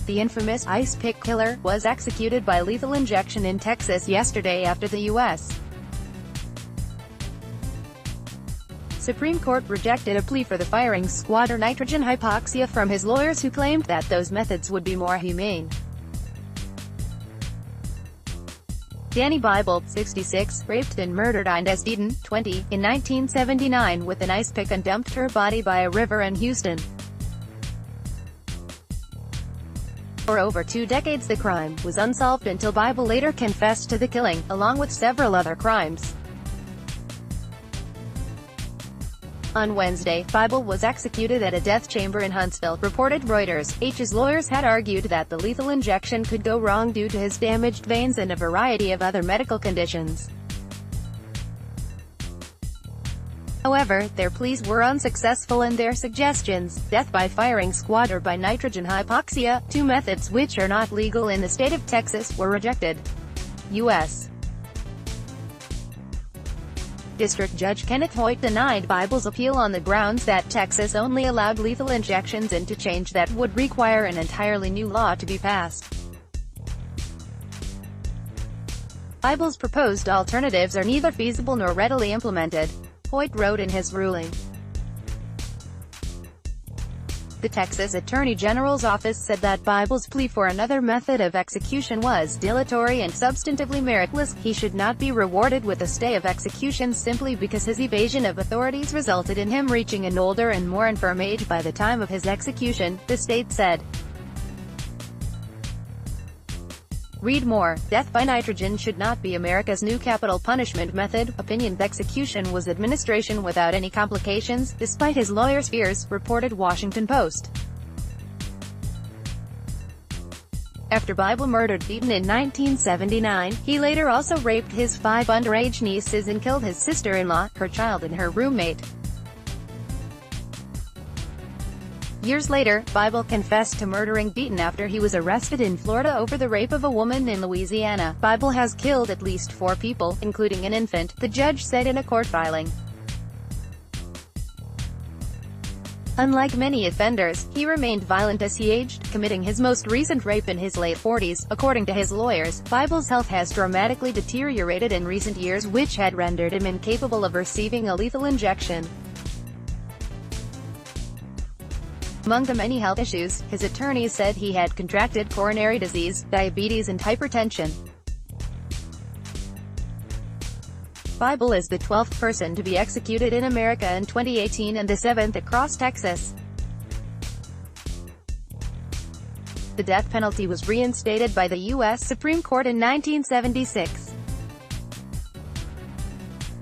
The infamous ice pick killer was executed by lethal injection in Texas yesterday after the U.S. Supreme Court rejected a plea for the firing squad or nitrogen hypoxia from his lawyers who claimed that those methods would be more humane. Danny Bible, 66, raped and murdered Inez Deaton, 20, in 1979 with an ice pick and dumped her body by a river in Houston. For over 2 decades the crime was unsolved until Bible later confessed to the killing, along with several other crimes. On Wednesday, Bible was executed at a death chamber in Huntsville, reported Reuters. H's lawyers had argued that the lethal injection could go wrong due to his damaged veins and a variety of other medical conditions. However, their pleas were unsuccessful and their suggestions, death by firing squad or by nitrogen hypoxia, 2 methods which are not legal in the state of Texas, were rejected. U.S. District Judge Kenneth Hoyt denied Bible's appeal on the grounds that Texas only allowed lethal injections and to change that would require an entirely new law to be passed. Bible's proposed alternatives are neither feasible nor readily implemented, Hoyt wrote in his ruling. The Texas Attorney General's office said that Bible's plea for another method of execution was dilatory and substantively meritless. He should not be rewarded with a stay of execution simply because his evasion of authorities resulted in him reaching an older and more infirm age by the time of his execution, the state said. Read more. Death by nitrogen should not be America's new capital punishment method. Opinion execution was administration without any complications, despite his lawyers' fears, reported Washington Post. After Bible murdered Deaton in 1979, he later also raped his 5 underage nieces and killed his sister-in-law, her child and her roommate. Years later, Bible confessed to murdering Deaton after he was arrested in Florida over the rape of a woman in Louisiana. Bible has killed at least 4 people, including an infant, the judge said in a court filing. Unlike many offenders, he remained violent as he aged, committing his most recent rape in his late 40s. According to his lawyers, Bible's health has dramatically deteriorated in recent years, which had rendered him incapable of receiving a lethal injection. Among the many health issues, his attorneys said he had contracted coronary disease, diabetes and hypertension. Bible is the 12th person to be executed in America in 2018 and the 7th across Texas. The death penalty was reinstated by the U.S. Supreme Court in 1976.